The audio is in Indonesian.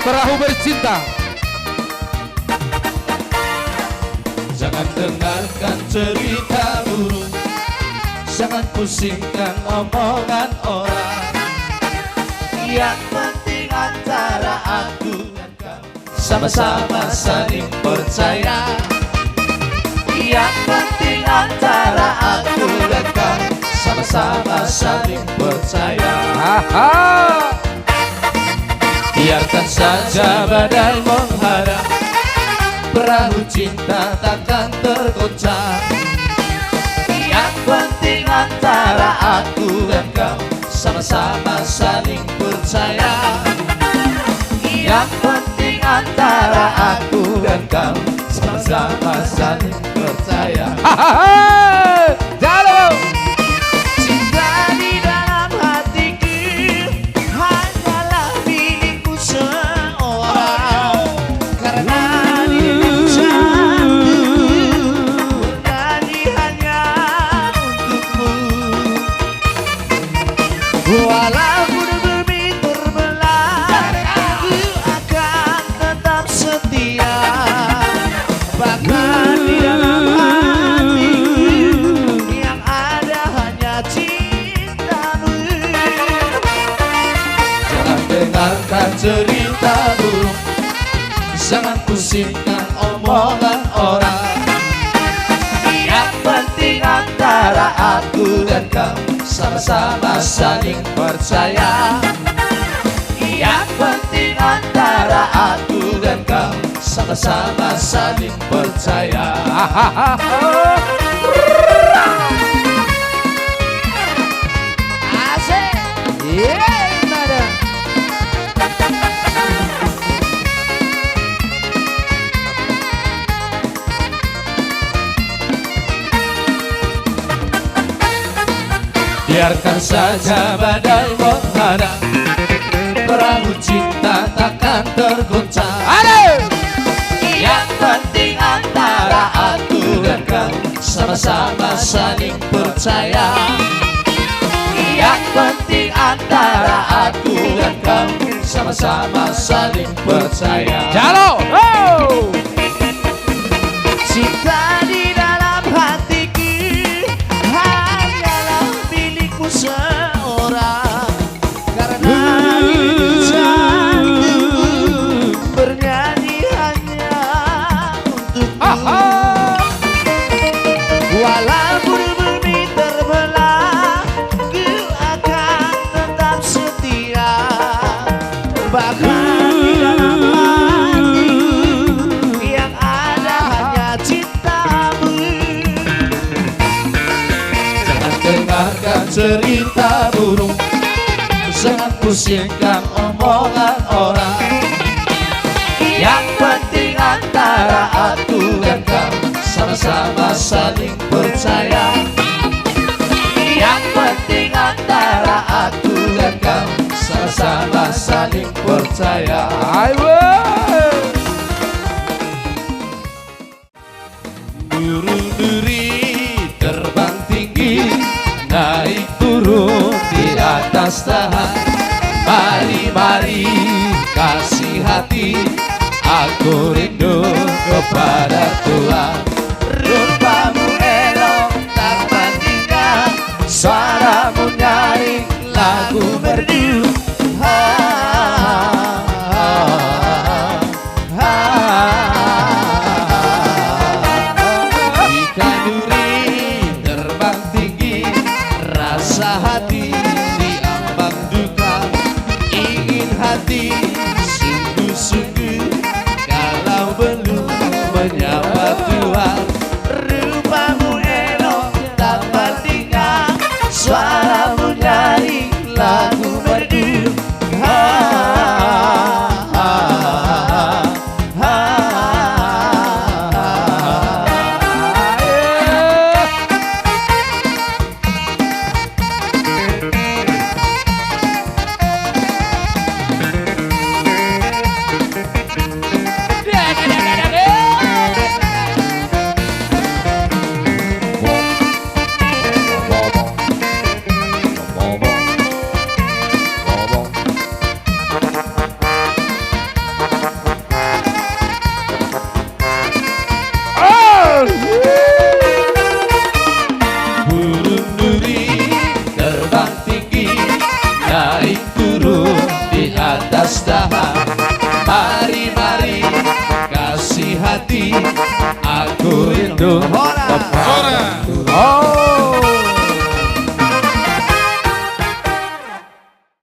Perahu bercinta. Jangan dengarkan cerita burung, jangan pusingkan omongan orang. Yang penting antara aku dan kamu sama-sama saling percaya. Yang penting antara aku dan kamu sama-sama saling percaya. Biarkan saja badai menghadang, perahu cinta takkan tergoncang. Yang penting antara aku dan kamu sama-sama saling percaya. Yang penting antara aku dan kamu sama-sama saling percaya. Jalo. Cinta di dalam hatiku hanyalah milikmu seorang. Karena dirimu cantik, bernyanyi hanya untukmu. Walaupun bumi terbelah, aku akan tetap setia. Bahkan di dalam hatiku yang ada hanya cintamu. Jangan dengarkan cerita burung, jangan pusingkan omongan orang. Yang penting antara aku dan kamu sama-sama saling percaya. Yang penting antara aku dan kamu sama-sama saling percaya. Asik. Madam. Biarkan saja badai menghadang, perahu cinta takkan tergoncang. Yang penting antara aku dan kamu sama-sama saling percaya. Yang penting antara aku dan kamu sama-sama saling percaya. Jalo. Cinta di dalam hatiku hanyalah milikmu seorang. Karena dirimu cantik, bernyanyi hanya untukmu. Walaupun bumi terbelah, ku akan tetap setia. Bahkan di dalam hatiku yang ada hanya cintamu. Jangan dengarkan cerita burung, jangan pusingkan omongan orang. Yang penting antara aku dan kamu sama-sama saling percaya. Yang penting antara aku dan kamu sama-sama saling percaya. Duri-duri terbang tinggi, naik turun di atas dahan. Mari-mari kasih hati, aku rindu kepada Tuhan. Rupamu elok tak bandingkan, suaramu nyaring lagu merdu. Jika duri terbang tinggi, rasa hati diambang duka. Ingin hati sungguh-sungguh, kalau belum menyapa Tuhan. Aduh